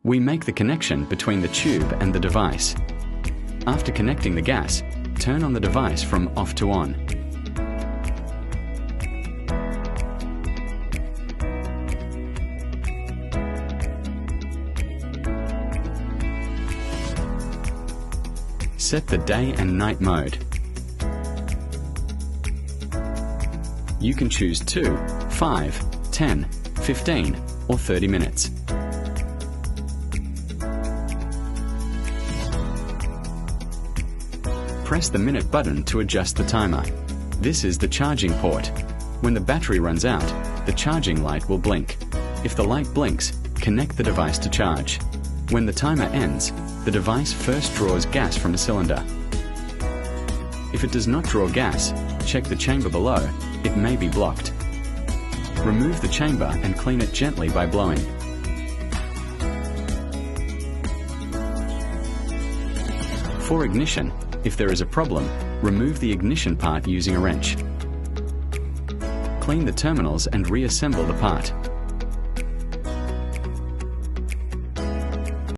We make the connection between the tube and the device. After connecting the gas, turn on the device from off to on. Set the day and night mode. You can choose 2, 5, 10, 15 or 30 minutes. Press the minute button to adjust the timer. This is the charging port. When the battery runs out, the charging light will blink. If the light blinks, connect the device to charge. When the timer ends, the device first draws gas from a cylinder. If it does not draw gas, check the chamber below. It may be blocked. Remove the chamber and clean it gently by blowing. For ignition, if there is a problem, remove the ignition part using a wrench. Clean the terminals and reassemble the part.